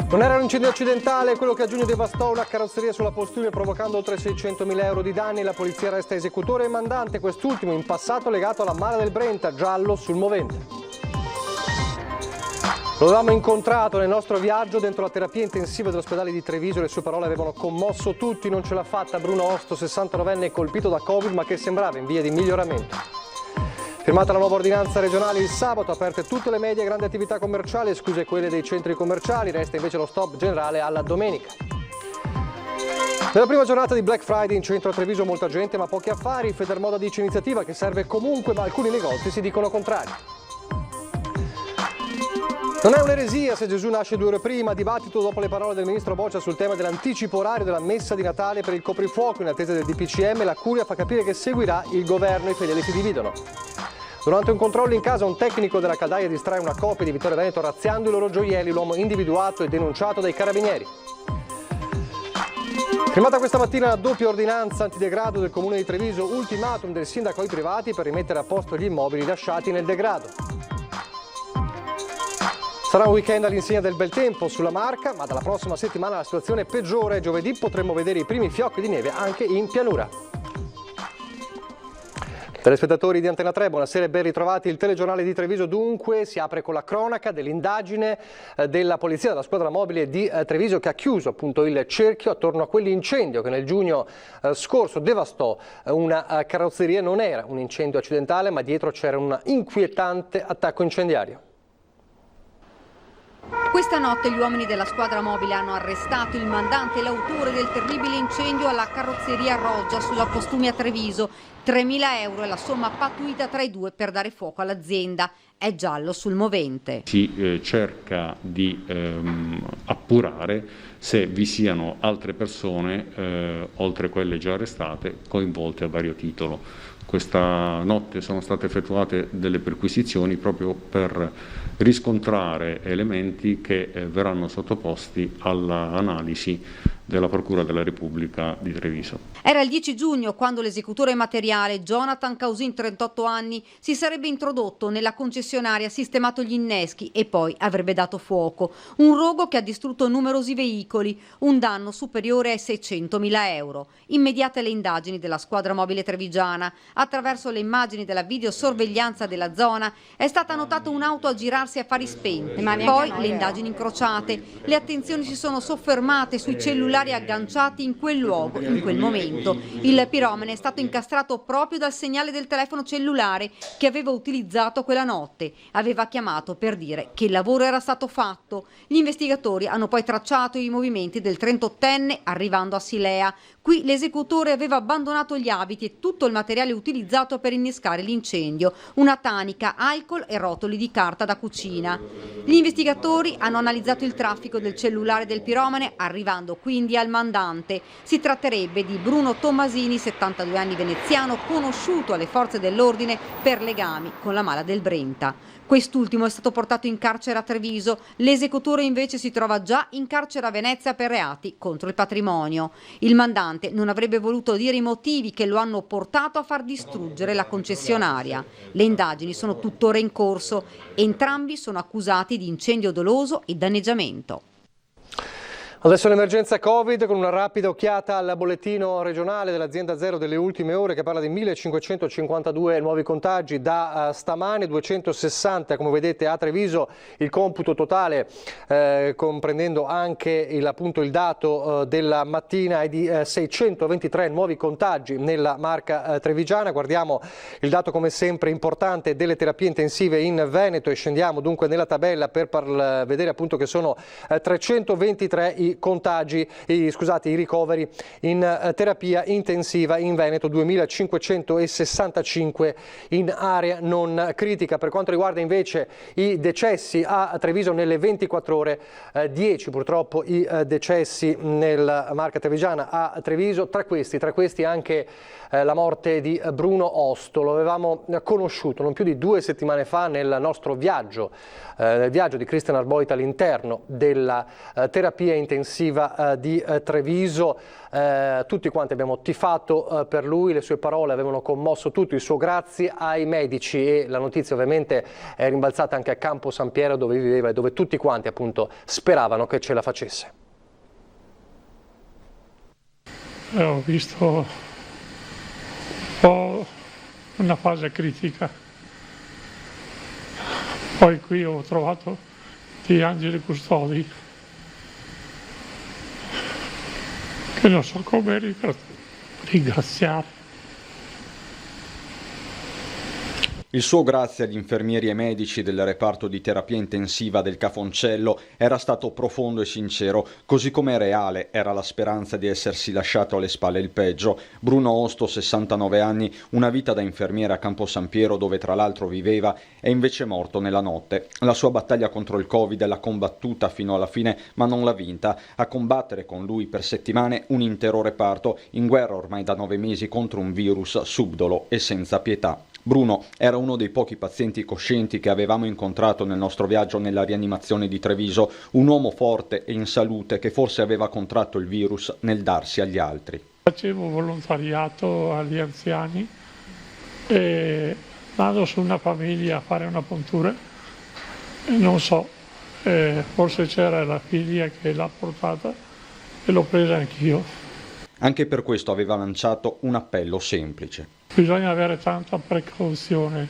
Non era un incendio accidentale quello che a giugno devastò una carrozzeria sulla Postume provocando oltre 600.000 euro di danni. La polizia resta esecutore e mandante, quest'ultimo in passato legato alla Mala del Brenta, giallo sul movente. Lo avevamo incontrato nel nostro viaggio dentro la terapia intensiva dell'ospedale di Treviso. Le sue parole avevano commosso tutti. Non ce l'ha fatta Bruno Osto, 69enne colpito da Covid ma che sembrava in via di miglioramento. Firmata la nuova ordinanza regionale il sabato, aperte tutte le medie e grandi attività commerciali, escluse quelle dei centri commerciali, resta invece lo stop generale alla domenica. Nella prima giornata di Black Friday in centro a Treviso molta gente ma pochi affari. Federmoda dice iniziativa che serve comunque ma alcuni negozi si dicono contrari. Non è un'eresia se Gesù nasce 2 ore prima, dibattito dopo le parole del ministro Boccia sul tema dell'anticipo orario della messa di Natale per il coprifuoco in attesa del DPCM. La Curia fa capire che seguirà il governo, i fedeli si dividono. Durante un controllo in casa un tecnico della caldaia distrae una coppia di Vittorio Veneto razziando i loro gioielli, l'uomo individuato e denunciato dai carabinieri. Firmata questa mattina la doppia ordinanza antidegrado del comune di Treviso, ultimatum del sindaco ai privati per rimettere a posto gli immobili lasciati nel degrado. Sarà un weekend all'insegna del bel tempo sulla Marca, ma dalla prossima settimana la situazione peggiora e giovedì potremo vedere i primi fiocchi di neve anche in pianura. Telespettatori di Antena 3, buonasera e ben ritrovati. Il telegiornale di Treviso dunque si apre con la cronaca dell'indagine della polizia, della squadra mobile di Treviso che ha chiuso appunto il cerchio attorno a quell'incendio che nel giugno scorso devastò una carrozzeria. Non era un incendio accidentale ma dietro c'era un inquietante attacco incendiario. Questa notte gli uomini della squadra mobile hanno arrestato il mandante e l'autore del terribile incendio alla carrozzeria Roggia sulla Postume a Treviso. 3.000 euro è la somma pattuita tra i due per dare fuoco all'azienda. È giallo sul movente. Si cerca di appurare se vi siano altre persone, oltre quelle già arrestate, coinvolte a vario titolo. Questa notte sono state effettuate delle perquisizioni proprio per riscontrare elementi che verranno sottoposti all'analisi della Procura della Repubblica di Treviso. Era il 10 giugno quando l'esecutore materiale Jonathan Causin, 38 anni, si sarebbe introdotto nella concessionaria, sistemato gli inneschi e poi avrebbe dato fuoco. Un rogo che ha distrutto numerosi veicoli, un danno superiore ai 600.000 euro. Immediate le indagini della squadra mobile trevigiana. Attraverso le immagini della videosorveglianza della zona è stata notata un'auto a girarsi a fari spenti. Poi le indagini incrociate. Le attenzioni si sono soffermate sui cellulari agganciati in quel luogo, in quel momento. Il piromane è stato incastrato proprio dal segnale del telefono cellulare che aveva utilizzato quella notte. Aveva chiamato per dire che il lavoro era stato fatto. Gli investigatori hanno poi tracciato i movimenti del 38enne arrivando a Silea. Qui l'esecutore aveva abbandonato gli abiti e tutto il materiale utilizzato per innescare l'incendio, una tanica, alcol e rotoli di carta da cucina. Gli investigatori hanno analizzato il traffico del cellulare del piromane arrivando quindi al mandante. Si tratterebbe di Bruno Tommasini, 72 anni veneziano, conosciuto alle forze dell'ordine per legami con la Mala del Brenta. Quest'ultimo è stato portato in carcere a Treviso, l'esecutore invece si trova già in carcere a Venezia per reati contro il patrimonio. Il mandante non avrebbe voluto dire i motivi che lo hanno portato a far distruggere la concessionaria. Le indagini sono tuttora in corso, entrambi sono accusati di incendio doloso e danneggiamento. Adesso l'emergenza Covid con una rapida occhiata al bollettino regionale dell'azienda Zero delle ultime ore che parla di 1.552 nuovi contagi da stamane, 260 come vedete a Treviso, il computo totale comprendendo anche il dato della mattina è di 623 nuovi contagi nella Marca trevigiana. Guardiamo il dato come sempre importante delle terapie intensive in Veneto e scendiamo dunque nella tabella per vedere appunto che sono 323 i ricoveri in terapia intensiva in Veneto, 2.565 in area non critica. Per quanto riguarda invece i decessi a Treviso nelle 24 ore, 10 purtroppo i decessi nella Marca trevigiana a Treviso, tra questi anche la morte di Bruno Osto. Lo avevamo conosciuto non più di 2 settimane fa nel nostro viaggio, nel viaggio di Christian Arboit all'interno della terapia intensiva intensiva di Treviso. Tutti quanti abbiamo tifato per lui, le sue parole avevano commosso tutti, il suo grazie ai medici, e la notizia ovviamente è rimbalzata anche a Campo San Piero, dove viveva e dove tutti quanti appunto speravano che ce la facesse. Ho visto un po' una fase critica, poi qui ho trovato gli angeli custodi che non so come ringraziare. Il suo grazie agli infermieri e medici del reparto di terapia intensiva del Cafoncello era stato profondo e sincero, così come reale era la speranza di essersi lasciato alle spalle il peggio. Bruno Osto, 69 anni, una vita da infermiere a Campo San Piero, dove tra l'altro viveva, è invece morto nella notte. La sua battaglia contro il Covid l'ha combattuta fino alla fine, ma non l'ha vinta. A combattere con lui per settimane un intero reparto, in guerra ormai da 9 mesi contro un virus subdolo e senza pietà. Bruno era uno dei pochi pazienti coscienti che avevamo incontrato nel nostro viaggio nella rianimazione di Treviso, un uomo forte e in salute che forse aveva contratto il virus nel darsi agli altri. Facevo volontariato agli anziani e andando su una famiglia a fare una puntura, non so, forse c'era la figlia che l'ha portata e l'ho presa anch'io. Anche per questo aveva lanciato un appello semplice. Bisogna avere tanta precauzione,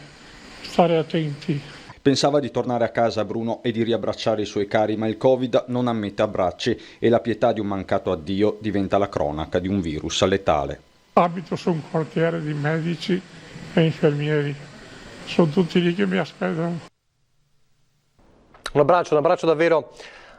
stare attenti. Pensava di tornare a casa Bruno e di riabbracciare i suoi cari, ma il Covid non ammette abbracci e la pietà di un mancato addio diventa la cronaca di un virus letale. Abito su un quartiere di medici e infermieri, sono tutti lì che mi aspettano. Un abbraccio davvero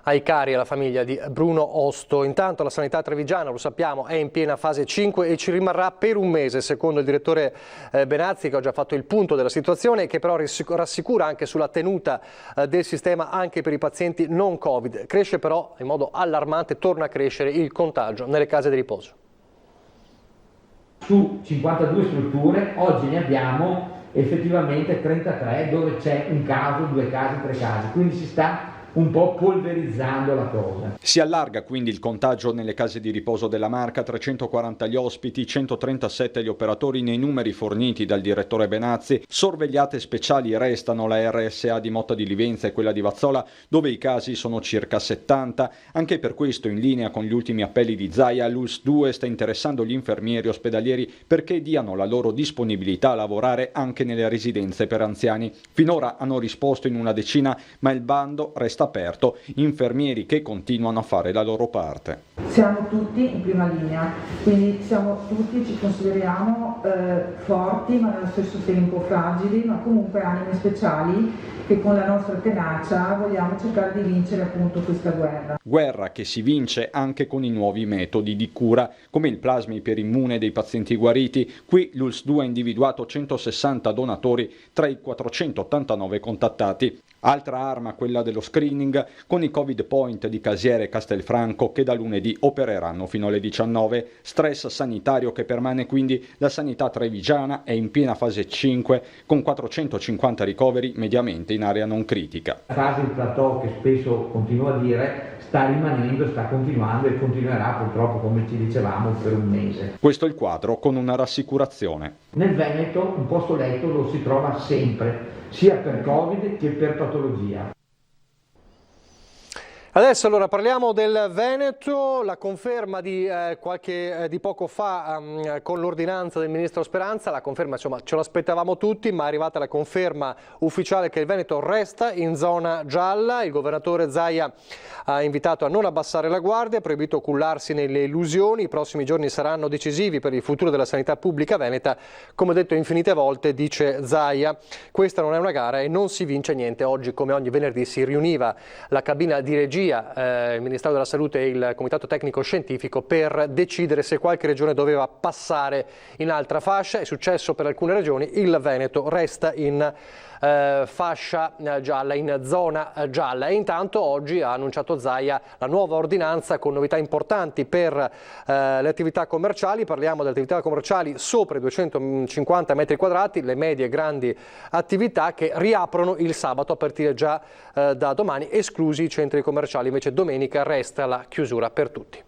ai cari e alla famiglia di Bruno Osto. Intanto la sanità trevigiana, lo sappiamo, è in piena fase 5 e ci rimarrà per un mese, secondo il direttore Benazzi, che ha già fatto il punto della situazione e che però rassicura anche sulla tenuta del sistema anche per i pazienti non Covid. Cresce però in modo allarmante, torna a crescere il contagio nelle case di riposo. Su 52 strutture oggi ne abbiamo effettivamente 33 dove c'è un caso, 2 casi, 3 casi, quindi si sta un po' polverizzando la cosa. Si allarga quindi il contagio nelle case di riposo della Marca, 340 gli ospiti, 137 gli operatori nei numeri forniti dal direttore Benazzi. Sorvegliate speciali restano la RSA di Motta di Livenza e quella di Vazzola, dove i casi sono circa 70. Anche per questo, in linea con gli ultimi appelli di Zaia, l'ULSS 2 sta interessando gli infermieri ospedalieri perché diano la loro disponibilità a lavorare anche nelle residenze per anziani. Finora hanno risposto in una decina, ma il bando resta aperto, infermieri che continuano a fare la loro parte. Siamo tutti in prima linea, quindi ci consideriamo forti ma nello stesso tempo fragili, ma comunque anime speciali che con la nostra tenacia vogliamo cercare di vincere appunto questa guerra. Guerra che si vince anche con i nuovi metodi di cura, come il plasma iperimmune dei pazienti guariti. Qui l'ULSS 2 ha individuato 160 donatori tra i 489 contattati. Altra arma quella dello screening, con i Covid Point di Casiere e Castelfranco che da lunedì opereranno fino alle 19. Stress sanitario che permane, quindi la sanità trevigiana è in piena fase 5 con 450 ricoveri mediamente in area non critica. La fase di plateau, che spesso continuo a dire, sta rimanendo, sta continuando e continuerà purtroppo, come ci dicevamo, per un mese. Questo è il quadro con una rassicurazione. Nel Veneto un posto letto lo si trova sempre, sia per Covid che per patologia. Adesso allora parliamo del Veneto, la conferma di poco fa con l'ordinanza del ministro Speranza, la conferma insomma ce l'aspettavamo tutti, ma è arrivata la conferma ufficiale che il Veneto resta in zona gialla. Il governatore Zaia ha invitato a non abbassare la guardia, ha proibito cullarsi nelle illusioni. I prossimi giorni saranno decisivi per il futuro della sanità pubblica veneta, come detto infinite volte, dice Zaia. Questa non è una gara e non si vince niente. Oggi, come ogni venerdì, si riuniva la cabina di regia, il Ministero della Salute e il Comitato Tecnico Scientifico per decidere se qualche regione doveva passare in altra fascia. È successo per alcune regioni, il Veneto resta in fascia gialla, in zona gialla. E intanto oggi ha annunciato Zaia la nuova ordinanza con novità importanti per le attività commerciali. Parliamo delle attività commerciali sopra i 250 metri quadrati, le medie e grandi attività che riaprono il sabato a partire già da domani, esclusi i centri commerciali. Invece domenica resta la chiusura per tutti.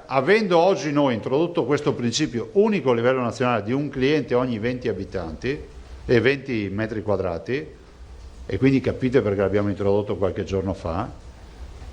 Avendo oggi noi introdotto questo principio unico a livello nazionale di un cliente ogni 20 abitanti e 20 metri quadrati, e quindi capite perché l'abbiamo introdotto qualche giorno fa,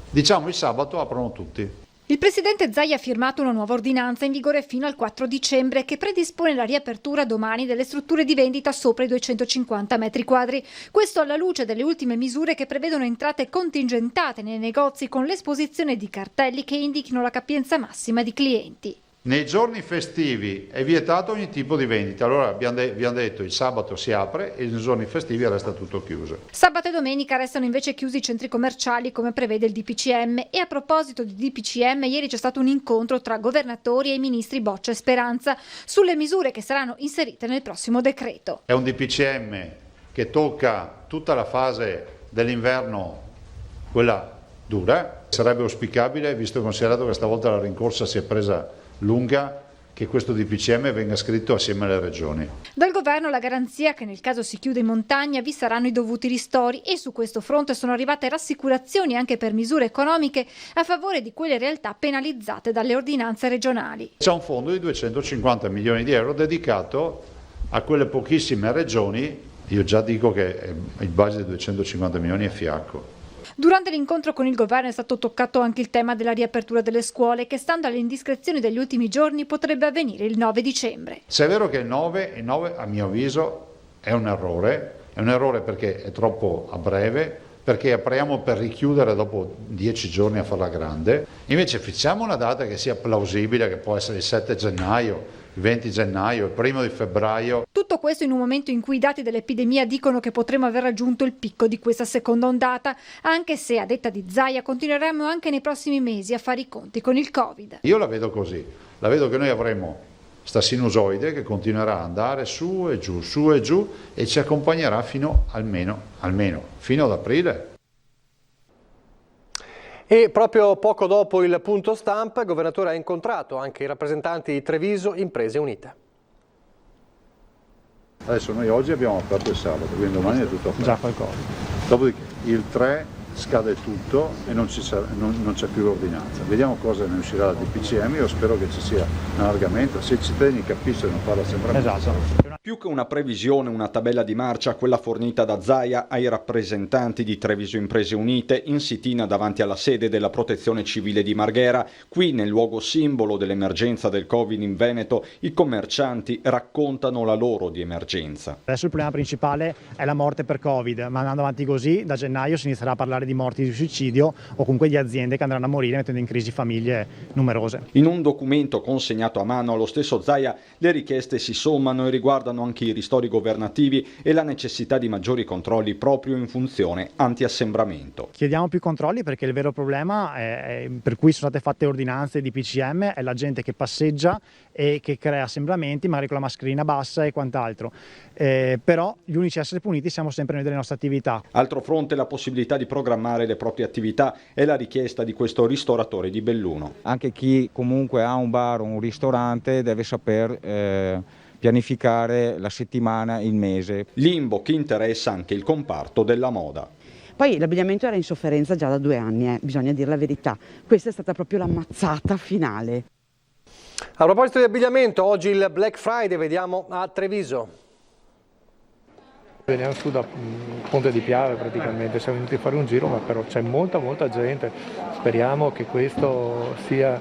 diciamo il sabato aprono tutti. Il presidente Zaia ha firmato una nuova ordinanza in vigore fino al 4 dicembre che predispone la riapertura domani delle strutture di vendita sopra i 250 metri quadri. Questo alla luce delle ultime misure che prevedono entrate contingentate nei negozi con l'esposizione di cartelli che indichino la capienza massima di clienti. Nei giorni festivi è vietato ogni tipo di vendita, allora abbiamo detto il sabato si apre e nei giorni festivi resta tutto chiuso. Sabato e domenica restano invece chiusi i centri commerciali come prevede il DPCM. E a proposito di DPCM, ieri c'è stato un incontro tra governatori e i ministri Boccia e Speranza sulle misure che saranno inserite nel prossimo decreto. È un DPCM che tocca tutta la fase dell'inverno, quella dura. Sarebbe auspicabile, visto e considerato che stavolta la rincorsa si è presa lunga, che questo DPCM venga scritto assieme alle regioni. Dal governo la garanzia che nel caso si chiuda in montagna vi saranno i dovuti ristori e su questo fronte sono arrivate rassicurazioni anche per misure economiche a favore di quelle realtà penalizzate dalle ordinanze regionali. C'è un fondo di 250 milioni di euro dedicato a quelle pochissime regioni, io già dico che il budget di 250 milioni è fiacco. Durante l'incontro con il governo è stato toccato anche il tema della riapertura delle scuole che, stando alle indiscrezioni degli ultimi giorni, potrebbe avvenire il 9 dicembre. Se è vero che il 9 a mio avviso è un errore perché è troppo a breve, perché apriamo per richiudere dopo 10 giorni a farla grande, invece fissiamo una data che sia plausibile, che può essere il 7 gennaio, il 20 gennaio, il 1 di febbraio. Tutto questo in un momento in cui i dati dell'epidemia dicono che potremo aver raggiunto il picco di questa seconda ondata, anche se, a detta di Zaia, continueremo anche nei prossimi mesi a fare i conti con il Covid. Io la vedo così, la vedo che noi avremo sta sinusoide che continuerà ad andare su e giù e ci accompagnerà fino almeno fino ad aprile. E proprio poco dopo il punto stampa, il governatore ha incontrato anche i rappresentanti di Treviso Imprese Unite. Adesso noi oggi abbiamo aperto il sabato, quindi domani è tutto aperto. Già qualcosa. Dopodiché il 3 scade tutto e non c'è più l'ordinanza. Vediamo cosa ne uscirà dal DPCM, io spero che ci sia un allargamento, se i cittadini capiscono fare l'assembramento. Esatto. Più che una previsione, una tabella di marcia, quella fornita da Zaia ai rappresentanti di Treviso Imprese Unite in sit-in davanti alla sede della Protezione Civile di Marghera. Qui, nel luogo simbolo dell'emergenza del Covid in Veneto, i commercianti raccontano la loro di emergenza. Adesso il problema principale è la morte per Covid, ma andando avanti così, da gennaio si inizierà a parlare di morti di suicidio o comunque di aziende che andranno a morire mettendo in crisi famiglie numerose. In un documento consegnato a mano allo stesso Zaia, le richieste si sommano e riguardano anche i ristori governativi e la necessità di maggiori controlli proprio in funzione anti-assembramento. Chiediamo più controlli perché il vero problema per cui sono state fatte ordinanze di DPCM è la gente che passeggia e che crea assembramenti magari con la mascherina bassa e quant'altro. Però gli unici a essere puniti siamo sempre noi delle nostre attività. Altro fronte, la possibilità di programmare le proprie attività e la richiesta di questo ristoratore di Belluno. Anche chi comunque ha un bar o un ristorante deve saper pianificare la settimana, il mese. Limbo che interessa anche il comparto della moda. Poi l'abbigliamento era in sofferenza già da 2 anni, bisogna dire la verità. Questa è stata proprio la mazzata finale. A proposito di abbigliamento, oggi il Black Friday, vediamo a Treviso. Veniamo su da Ponte di Piave praticamente, siamo venuti a fare un giro, ma però c'è molta gente. Speriamo che questo sia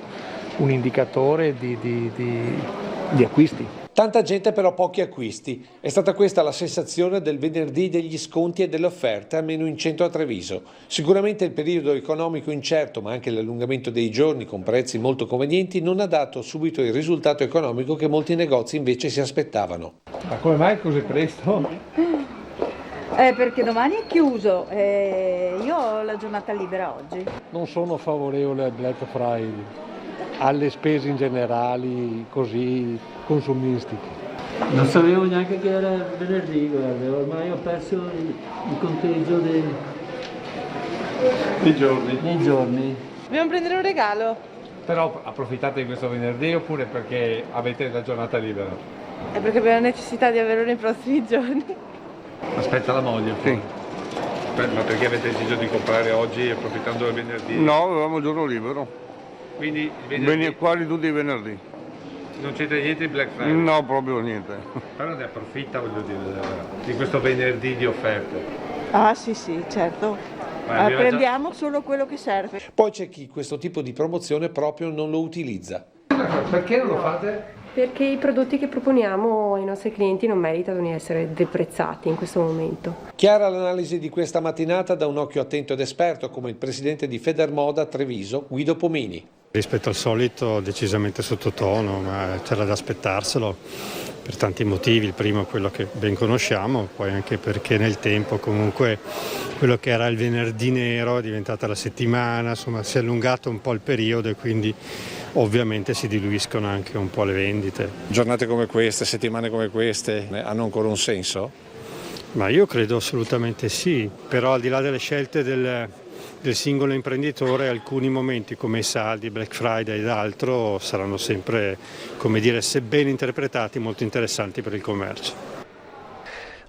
un indicatore di acquisti. Tanta gente però pochi acquisti. È stata questa la sensazione del venerdì degli sconti e delle offerte, almeno in centro a Treviso. Sicuramente il periodo economico incerto, ma anche l'allungamento dei giorni con prezzi molto convenienti, non ha dato subito il risultato economico che molti negozi invece si aspettavano. Ma come mai così presto? Perché domani è chiuso, io ho la giornata libera oggi. Non sono favorevole al Black Friday, alle spese in generale così consumistiche. Non sapevo neanche che era venerdì, guarda, ormai ho perso il conteggio dei giorni. Dobbiamo prendere un regalo. Però approfittate di questo venerdì oppure perché avete la giornata libera? È perché abbiamo necessità di averlo nei prossimi giorni. Aspetta la moglie. Sì. Ma perché avete deciso di comprare oggi approfittando del venerdì? No, avevamo il giorno libero. Quindi il venerdì? Quasi tutti i venerdì. Non c'entra niente di Black Friday? No, proprio niente. Però ne approfitta, voglio dire, di questo venerdì di offerte. Ah sì, certo. Prendiamo solo quello che serve. Poi c'è chi questo tipo di promozione proprio non lo utilizza. Perché non lo fate? Perché i prodotti che proponiamo ai nostri clienti non meritano di essere deprezzati in questo momento. Chiara l'analisi di questa mattinata da un occhio attento ed esperto come il presidente di Federmoda Treviso, Guido Pomini. Rispetto al solito decisamente sottotono, ma c'era da aspettarselo per tanti motivi. Il primo è quello che ben conosciamo, poi anche perché nel tempo comunque quello che era il venerdì nero è diventata la settimana, insomma si è allungato un po' il periodo e quindi ovviamente si diluiscono anche un po' le vendite. Giornate come queste, settimane come queste hanno ancora un senso? Ma io credo assolutamente sì, però al di là delle scelte del singolo imprenditore, alcuni momenti come i saldi, Black Friday ed altro saranno sempre, come dire, se ben interpretati, molto interessanti per il commercio.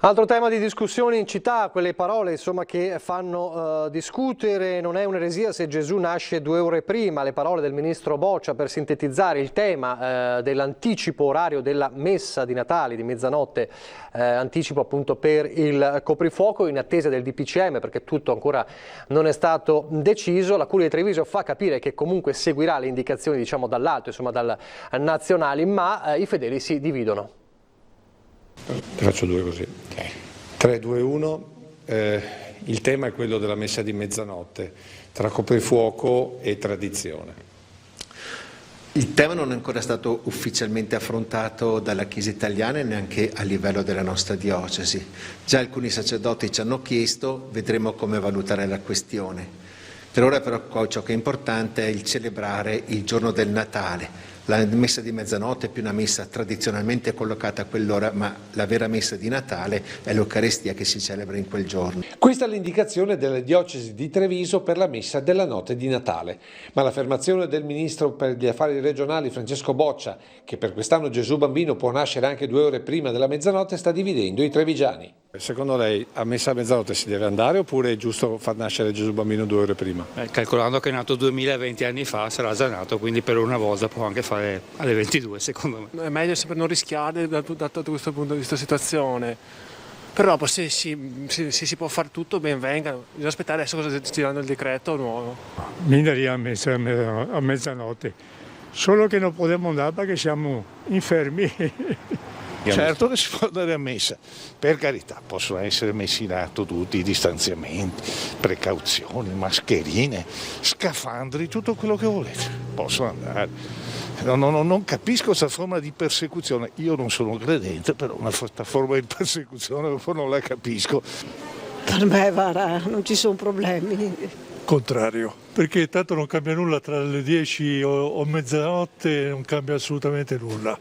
Altro tema di discussione in città, quelle parole insomma, che fanno discutere. Non è un'eresia se Gesù nasce 2 ore prima, le parole del ministro Boccia per sintetizzare il tema dell'anticipo orario della messa di Natale di mezzanotte, anticipo appunto per il coprifuoco in attesa del DPCM perché tutto ancora non è stato deciso. La Curia di Treviso fa capire che comunque seguirà le indicazioni diciamo dall'alto, insomma dal nazionali, ma i fedeli si dividono. Te faccio 2 così. 3, 2, 1. Il tema è quello della messa di mezzanotte, tra coprifuoco e tradizione. Il tema non è ancora stato ufficialmente affrontato dalla Chiesa italiana e neanche a livello della nostra diocesi. Già alcuni sacerdoti ci hanno chiesto, vedremo come valutare la questione. Per ora però ciò che è importante è il celebrare il giorno del Natale. La messa di mezzanotte è più una messa tradizionalmente collocata a quell'ora, ma la vera messa di Natale è l'Eucaristia che si celebra in quel giorno. Questa è l'indicazione della diocesi di Treviso per la messa della notte di Natale. Ma l'affermazione del ministro per gli affari regionali Francesco Boccia, che per quest'anno Gesù Bambino può nascere anche 2 ore prima della mezzanotte, sta dividendo i trevigiani. Secondo lei a messa a mezzanotte si deve andare oppure è giusto far nascere Gesù Bambino 2 ore prima? Calcolando che è nato 2020 anni fa sarà già nato, quindi per una volta può anche fare alle 22 secondo me. È meglio sempre non rischiare dato questo punto di vista situazione, però dopo se si può fare tutto ben venga, bisogna aspettare adesso cosa stiranno il decreto nuovo. Mi darei a mezzanotte, solo che non possiamo andare perché siamo infermi. Certo che si può andare a messa, per carità, possono essere messi in atto tutti i distanziamenti, precauzioni, mascherine, scafandri, tutto quello che volete, possono andare. Non capisco questa forma di persecuzione, io non sono credente, però una forma di persecuzione non la capisco. Per me non ci sono problemi. Contrario, perché tanto non cambia nulla tra le 10 o mezzanotte, non cambia assolutamente nulla.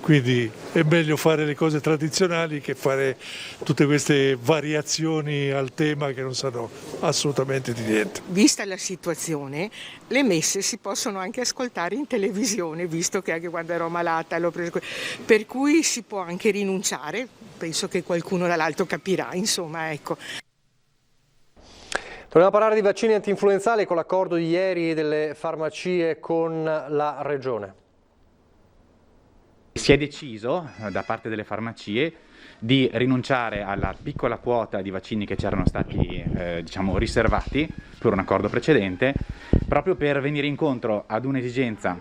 Quindi è meglio fare le cose tradizionali che fare tutte queste variazioni al tema che non sanno assolutamente di niente. Vista la situazione, le messe si possono anche ascoltare in televisione, visto che anche quando ero malata l'ho preso, per cui si può anche rinunciare, penso che qualcuno dall'alto capirà, insomma, ecco. Torniamo a parlare di vaccini antinfluenzali con l'accordo di ieri delle farmacie con la Regione. Si è deciso da parte delle farmacie di rinunciare alla piccola quota di vaccini che c'erano stati riservati per un accordo precedente, proprio per venire incontro ad un'esigenza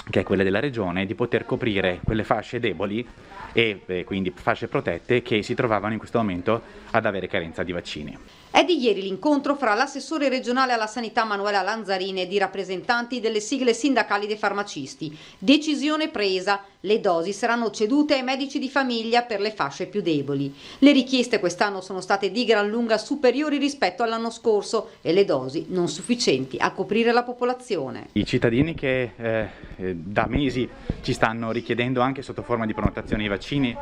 che è quella della Regione di poter coprire quelle fasce deboli e quindi fasce protette che si trovavano in questo momento ad avere carenza di vaccini. È di ieri l'incontro fra l'assessore regionale alla sanità Manuela Lanzarini ed i rappresentanti delle sigle sindacali dei farmacisti. Decisione presa: le dosi saranno cedute ai medici di famiglia per le fasce più deboli. Le richieste quest'anno sono state di gran lunga superiori rispetto all'anno scorso e le dosi non sufficienti a coprire la popolazione. I cittadini che da mesi ci stanno richiedendo anche sotto forma di prenotazione i vaccini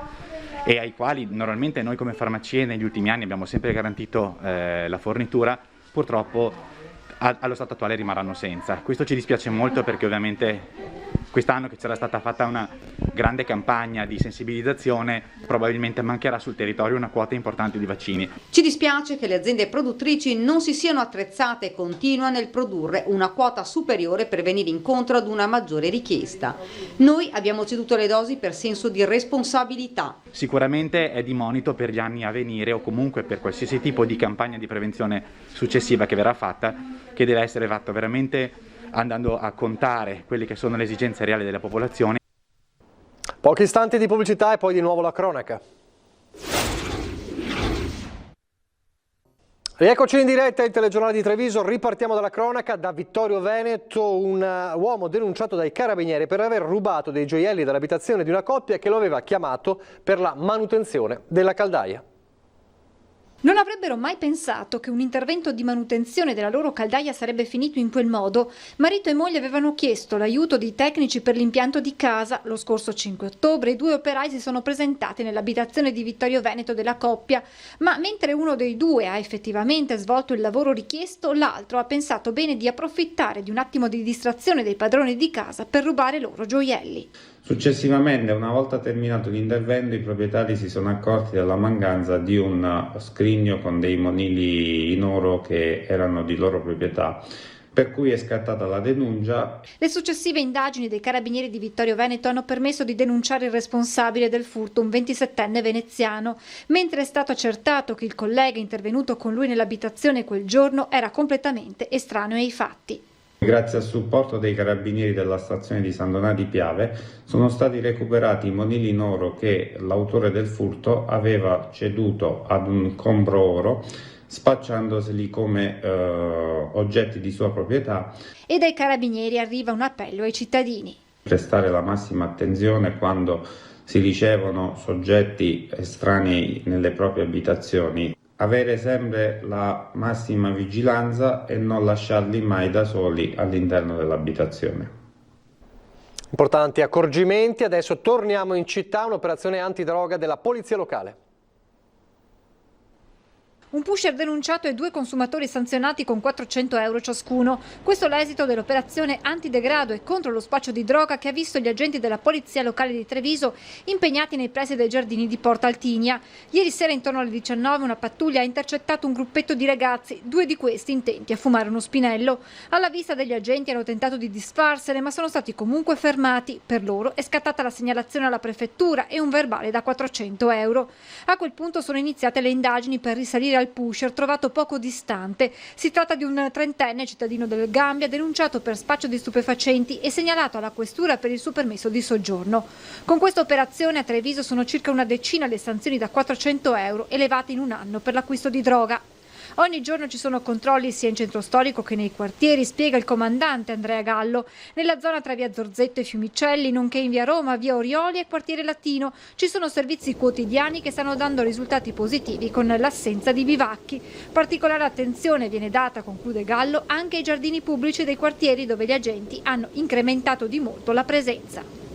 e ai quali normalmente noi come farmacie negli ultimi anni abbiamo sempre garantito la fornitura, purtroppo allo stato attuale rimarranno senza. Questo ci dispiace molto perché ovviamente quest'anno che c'era stata fatta una grande campagna di sensibilizzazione, probabilmente mancherà sul territorio una quota importante di vaccini. Ci dispiace che le aziende produttrici non si siano attrezzate e continuano nel produrre una quota superiore per venire incontro ad una maggiore richiesta. Noi abbiamo ceduto le dosi per senso di responsabilità. Sicuramente è di monito per gli anni a venire o comunque per qualsiasi tipo di campagna di prevenzione successiva che verrà fatta, che deve essere fatta veramente andando a contare quelle che sono le esigenze reali della popolazione. Pochi istanti di pubblicità e poi di nuovo la cronaca. Rieccoci in diretta il telegiornale di Treviso, ripartiamo dalla cronaca. Da Vittorio Veneto, un uomo denunciato dai carabinieri per aver rubato dei gioielli dall'abitazione di una coppia che lo aveva chiamato per la manutenzione della caldaia. Non avrebbero mai pensato che un intervento di manutenzione della loro caldaia sarebbe finito in quel modo. Marito e moglie avevano chiesto l'aiuto di tecnici per l'impianto di casa. Lo scorso 5 ottobre i due operai si sono presentati nell'abitazione di Vittorio Veneto della coppia, ma mentre uno dei due ha effettivamente svolto il lavoro richiesto, l'altro ha pensato bene di approfittare di un attimo di distrazione dei padroni di casa per rubare loro gioielli. Successivamente, una volta terminato l'intervento, i proprietari si sono accorti della mancanza di un scrigno con dei monili in oro che erano di loro proprietà, per cui è scattata la denuncia. Le successive indagini dei carabinieri di Vittorio Veneto hanno permesso di denunciare il responsabile del furto, un 27enne veneziano, mentre è stato accertato che il collega intervenuto con lui nell'abitazione quel giorno era completamente estraneo ai fatti. Grazie al supporto dei carabinieri della stazione di San Donà di Piave sono stati recuperati i monili in oro che l'autore del furto aveva ceduto ad un compro oro, spacciandoseli come oggetti di sua proprietà. E dai carabinieri arriva un appello ai cittadini. Prestare la massima attenzione quando si ricevono soggetti estranei nelle proprie abitazioni. Avere sempre la massima vigilanza e non lasciarli mai da soli all'interno dell'abitazione. Importanti accorgimenti. Adesso torniamo in città, un'operazione antidroga della polizia locale. Un pusher denunciato e 2 consumatori sanzionati con 400 euro ciascuno. Questo è l'esito dell'operazione antidegrado e contro lo spaccio di droga che ha visto gli agenti della Polizia Locale di Treviso impegnati nei pressi dei giardini di Porta Altinia. Ieri sera intorno alle 19 una pattuglia ha intercettato un gruppetto di ragazzi, 2 di questi intenti a fumare uno spinello. Alla vista degli agenti hanno tentato di disfarsene ma sono stati comunque fermati. Per loro è scattata la segnalazione alla prefettura e un verbale da 400 euro. A quel punto sono iniziate le indagini per risalire al pusher trovato poco distante. Si tratta di un 30enne cittadino del Gambia denunciato per spaccio di stupefacenti e segnalato alla questura per il suo permesso di soggiorno. Con questa operazione a Treviso sono circa una decina le sanzioni da 400 euro elevate in un anno per l'acquisto di droga. Ogni giorno ci sono controlli sia in centro storico che nei quartieri, spiega il comandante Andrea Gallo. Nella zona tra via Zorzetto e Fiumicelli, nonché in via Roma, via Orioli e quartiere Latino, ci sono servizi quotidiani che stanno dando risultati positivi con l'assenza di bivacchi. Particolare attenzione viene data, conclude Gallo, anche ai giardini pubblici dei quartieri dove gli agenti hanno incrementato di molto la presenza.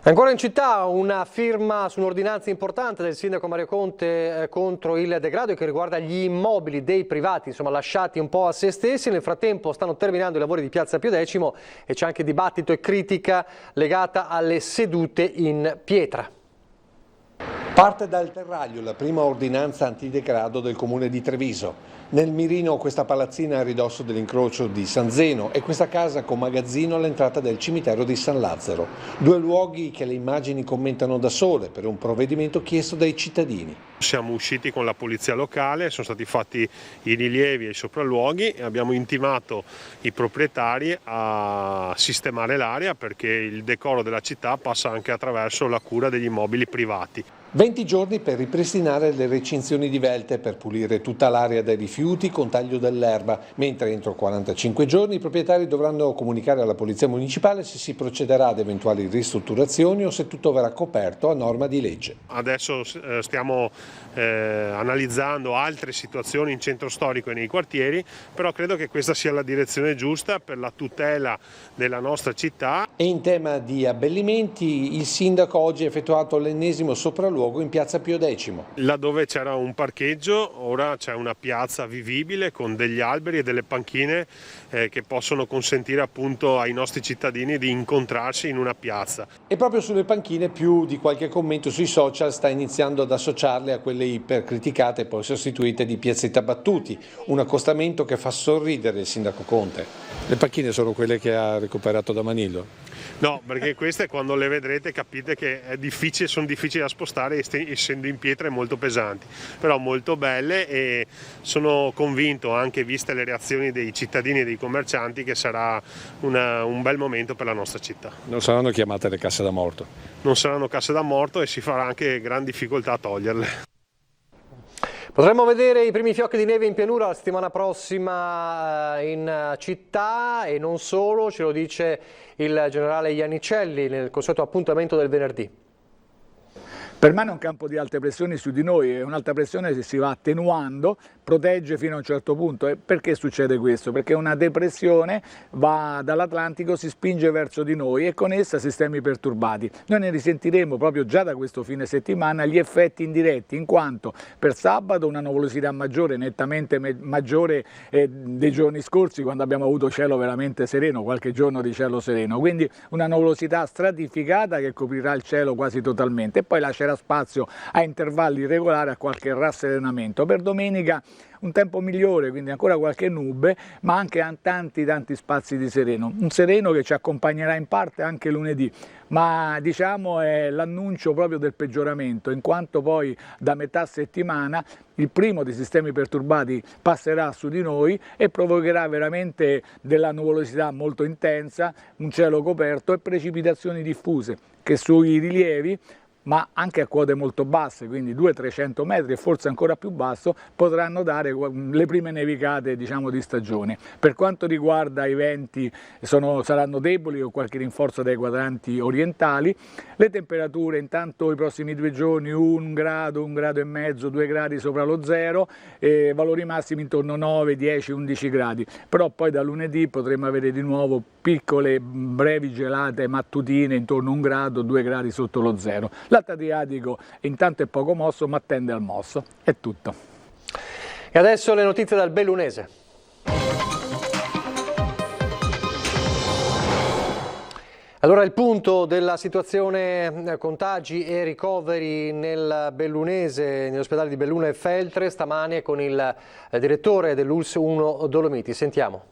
Ancora in città una firma su un'ordinanza importante del sindaco Mario Conte contro il degrado che riguarda gli immobili dei privati, insomma lasciati un po' a se stessi. Nel frattempo stanno terminando i lavori di Piazza Pio X e c'è anche dibattito e critica legata alle sedute in pietra. Parte dal terraglio la prima ordinanza antidegrado del comune di Treviso. Nel mirino questa palazzina a ridosso dell'incrocio di San Zeno e questa casa con magazzino all'entrata del cimitero di San Lazzaro. 2 luoghi che le immagini commentano da sole per un provvedimento chiesto dai cittadini. Siamo usciti con la polizia locale, sono stati fatti i rilievi e i sopralluoghi e abbiamo intimato i proprietari a sistemare l'area perché il decoro della città passa anche attraverso la cura degli immobili privati. 20 giorni per ripristinare le recinzioni di Velte, per pulire tutta l'area dai rifiuti con taglio dell'erba, mentre entro 45 giorni i proprietari dovranno comunicare alla Polizia Municipale se si procederà ad eventuali ristrutturazioni o se tutto verrà coperto a norma di legge. Adesso stiamo analizzando altre situazioni in centro storico e nei quartieri, però credo che questa sia la direzione giusta per la tutela della nostra città. E in tema di abbellimenti, il sindaco oggi ha effettuato l'ennesimo sopralluogo in piazza Pio X. Laddove c'era un parcheggio, ora c'è una piazza vivibile con degli alberi e delle panchine che possono consentire appunto ai nostri cittadini di incontrarsi in una piazza. E proprio sulle panchine più di qualche commento sui social sta iniziando ad associarle a quelle ipercriticate e poi sostituite di Piazzetta Battuti, un accostamento che fa sorridere il sindaco Conte. Le panchine sono quelle che ha recuperato da Manillo? No, perché queste quando le vedrete capite che sono difficili da spostare essendo in pietra e molto pesanti, però molto belle, e sono convinto, anche viste le reazioni dei cittadini e dei commercianti, che sarà un bel momento per la nostra città. Non saranno chiamate le casse da morto? Non saranno casse da morto e si farà anche gran difficoltà a toglierle. Potremmo vedere i primi fiocchi di neve in pianura la settimana prossima in città, e non solo, ce lo dice il generale Iannicelli nel consueto appuntamento del venerdì. Permane un campo di alte pressioni su di noi, e un'alta pressione che si va attenuando, protegge fino a un certo punto. E perché succede questo? Perché una depressione va dall'Atlantico, si spinge verso di noi e con essa sistemi perturbati. Noi ne risentiremo proprio già da questo fine settimana gli effetti indiretti, in quanto per sabato una nuvolosità maggiore, nettamente maggiore dei giorni scorsi, quando abbiamo avuto cielo veramente sereno, qualche giorno di cielo sereno, quindi una nuvolosità stratificata che coprirà il cielo quasi totalmente, e poi lascerà spazio a intervalli regolari, a qualche rasserenamento. Per domenica un tempo migliore, quindi ancora qualche nube, ma anche tanti spazi di sereno. Un sereno che ci accompagnerà in parte anche lunedì, ma diciamo è l'annuncio proprio del peggioramento, in quanto poi da metà settimana il primo dei sistemi perturbati passerà su di noi e provocherà veramente della nuvolosità molto intensa, un cielo coperto e precipitazioni diffuse che sui rilievi, ma anche a quote molto basse, quindi 200-300 metri e forse ancora più basso, potranno dare le prime nevicate, diciamo, di stagione. Per quanto riguarda i venti, saranno deboli o qualche rinforzo dai quadranti orientali. Le temperature intanto i prossimi 2 giorni 1 grado, 1 grado e mezzo, 2 gradi sopra lo zero, e valori massimi intorno a 9, 10, 11 gradi. Però poi da lunedì potremo avere di nuovo piccole brevi gelate mattutine intorno a 1 grado, 2 gradi sotto lo zero. L'Alto Adriatico intanto è poco mosso, ma tende al mosso. È tutto. E adesso le notizie dal Bellunese. Allora il punto della situazione contagi e ricoveri nel Bellunese, negli ospedali di Belluno e Feltre, stamane con il direttore dell'ULSS 1 Dolomiti. Sentiamo.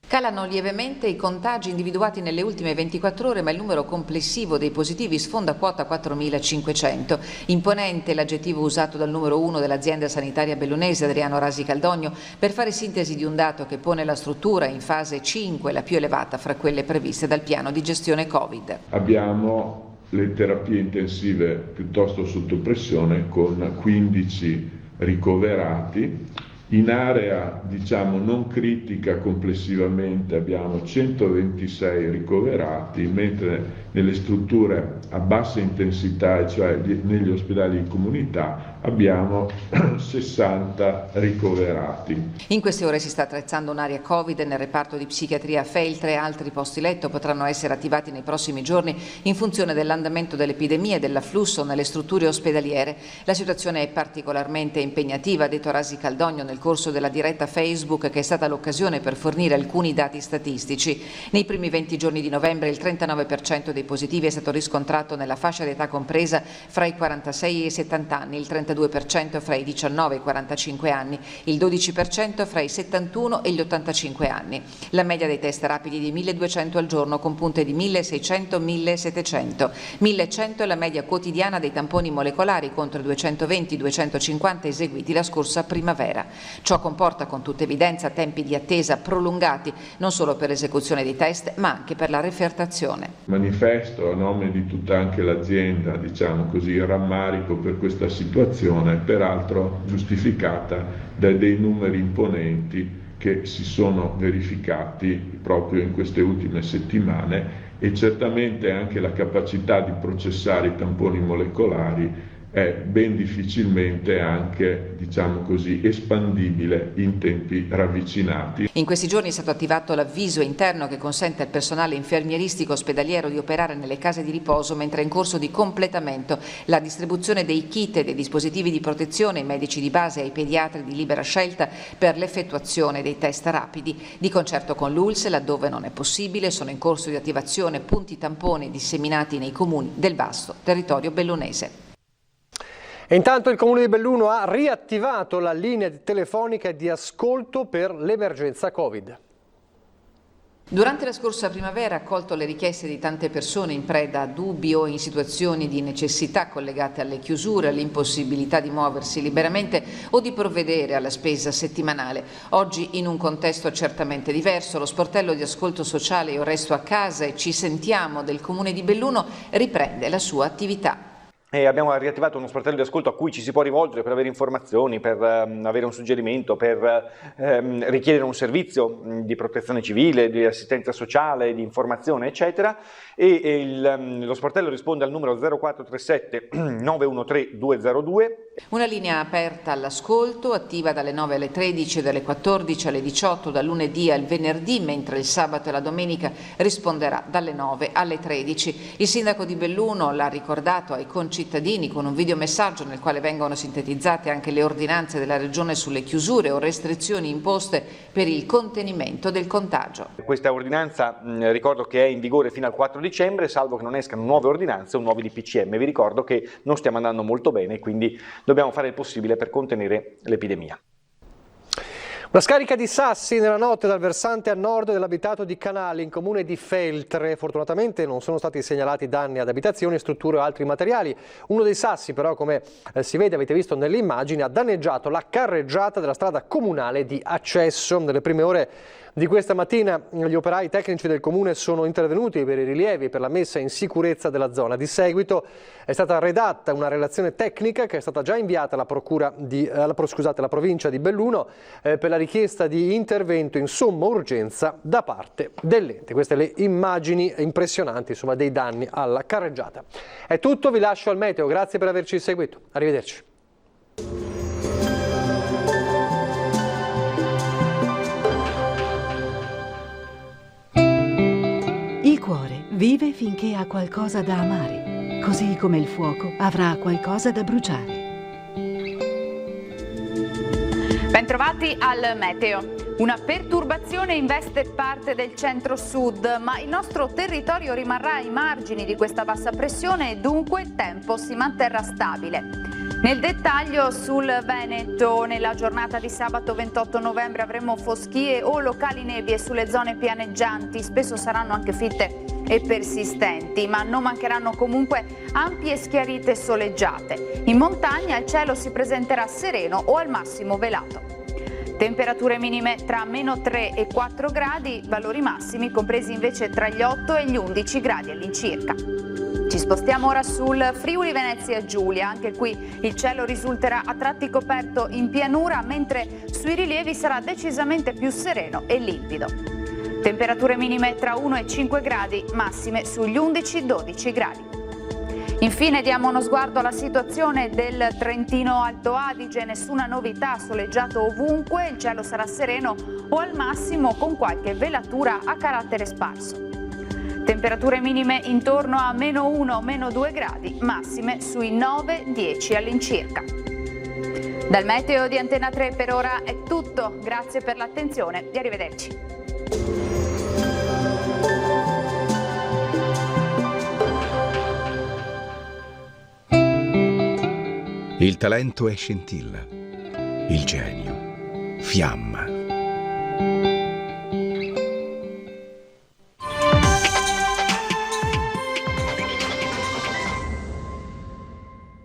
Calano lievemente i contagi individuati nelle ultime 24 ore, ma il numero complessivo dei positivi sfonda quota 4.500. Imponente l'aggettivo usato dal numero 1 dell'azienda sanitaria bellunese, Adriano Rasi Caldogno, per fare sintesi di un dato che pone la struttura in fase 5, la più elevata fra quelle previste dal piano di gestione Covid. Abbiamo le terapie intensive piuttosto sotto pressione, con 15 ricoverati. In area, diciamo, non critica complessivamente abbiamo 126 ricoverati, mentre nelle strutture a bassa intensità, cioè negli ospedali di comunità, abbiamo 60 ricoverati. In queste ore si sta attrezzando un'area Covid nel reparto di psichiatria a Feltre. Altri posti letto potranno essere attivati nei prossimi giorni in funzione dell'andamento dell'epidemia e dell'afflusso nelle strutture ospedaliere. La situazione è particolarmente impegnativa, ha detto Rasi Caldogno nel corso della diretta Facebook, che è stata l'occasione per fornire alcuni dati statistici. Nei primi 20 giorni di novembre il 39% dei positivi è stato riscontrato nella fascia d'età compresa fra i 46 e i 70 anni, il 33% 32% fra i 19 e i 45 anni, il 12% fra i 71 e gli 85 anni. La media dei test rapidi di 1200 al giorno con punte di 1600-1700. 1100 è la media quotidiana dei tamponi molecolari contro i 220-250 eseguiti la scorsa primavera. Ciò comporta con tutta evidenza tempi di attesa prolungati, non solo per l'esecuzione dei test, ma anche per la refertazione. Manifesto a nome di tutta anche l'azienda, diciamo così, il rammarico per questa situazione, peraltro giustificata da dei numeri imponenti che si sono verificati proprio in queste ultime settimane, e certamente anche la capacità di processare i tamponi molecolari è ben difficilmente anche, diciamo così, espandibile in tempi ravvicinati. In questi giorni è stato attivato l'avviso interno che consente al personale infermieristico ospedaliero di operare nelle case di riposo, mentre è in corso di completamento la distribuzione dei kit e dei dispositivi di protezione ai medici di base e ai pediatri di libera scelta per l'effettuazione dei test rapidi. Di concerto con l'ULSS, laddove non è possibile, sono in corso di attivazione punti tampone disseminati nei comuni del vasto territorio bellunese. E intanto il Comune di Belluno ha riattivato la linea telefonica di ascolto per l'emergenza Covid. Durante la scorsa primavera ha accolto le richieste di tante persone in preda a dubbi o in situazioni di necessità collegate alle chiusure, all'impossibilità di muoversi liberamente o di provvedere alla spesa settimanale. Oggi, in un contesto certamente diverso, lo sportello di ascolto sociale Io resto a casa e ci sentiamo del Comune di Belluno riprende la sua attività. E abbiamo riattivato uno sportello di ascolto a cui ci si può rivolgere per avere informazioni, per avere un suggerimento, per richiedere un servizio di protezione civile, di assistenza sociale, di informazione, eccetera. E lo sportello risponde al numero 0437 913 202. Una linea aperta all'ascolto, attiva dalle 9 alle 13 e dalle 14 alle 18 dal lunedì al venerdì, mentre il sabato e la domenica risponderà dalle 9 alle 13. Il sindaco di Belluno l'ha ricordato ai concittadini con un videomessaggio nel quale vengono sintetizzate anche le ordinanze della Regione sulle chiusure o restrizioni imposte per il contenimento del contagio. Questa ordinanza ricordo che è in vigore fino al 4 dicembre, salvo che non escano nuove ordinanze o nuovi DPCM. Vi ricordo che non stiamo andando molto bene, quindi dobbiamo fare il possibile per contenere l'epidemia. Una scarica di sassi nella notte dal versante a nord dell'abitato di Canali, in comune di Feltre. Fortunatamente non sono stati segnalati danni ad abitazioni, strutture o altri materiali. Uno dei sassi però, come si vede, avete visto nelle immagini, ha danneggiato la carreggiata della strada comunale di accesso. Nelle prime ore di questa mattina gli operai tecnici del comune sono intervenuti per i rilievi e per la messa in sicurezza della zona. Di seguito è stata redatta una relazione tecnica che è stata già inviata alla provincia di Belluno per la richiesta di intervento in somma urgenza da parte dell'ente. Queste le immagini impressionanti, insomma, dei danni alla carreggiata. È tutto, vi lascio al meteo, grazie per averci seguito. Arrivederci. Il cuore vive finché ha qualcosa da amare, così come il fuoco avrà qualcosa da bruciare. Bentrovati al meteo. Una perturbazione investe parte del centro-sud, ma il nostro territorio rimarrà ai margini di questa bassa pressione e dunque il tempo si manterrà stabile. Nel dettaglio sul Veneto, nella giornata di sabato 28 novembre avremo foschie o locali nebbie sulle zone pianeggianti, spesso saranno anche fitte e persistenti, ma non mancheranno comunque ampie schiarite soleggiate. In montagna il cielo si presenterà sereno o al massimo velato. Temperature minime tra -3 e 4 gradi, valori massimi compresi invece tra gli 8 e gli 11 gradi all'incirca. Ci spostiamo ora sul Friuli Venezia Giulia, anche qui il cielo risulterà a tratti coperto in pianura, mentre sui rilievi sarà decisamente più sereno e limpido. Temperature minime tra 1 e 5 gradi, massime sugli 11-12 gradi. Infine diamo uno sguardo alla situazione del Trentino Alto Adige, nessuna novità, soleggiato ovunque, il cielo sarà sereno o al massimo con qualche velatura a carattere sparso. Temperature minime intorno a -1, -2 gradi, massime sui 9-10 all'incirca. Dal meteo di Antena 3 per ora è tutto, grazie per l'attenzione e arrivederci. Il talento è scintilla, il genio fiamma.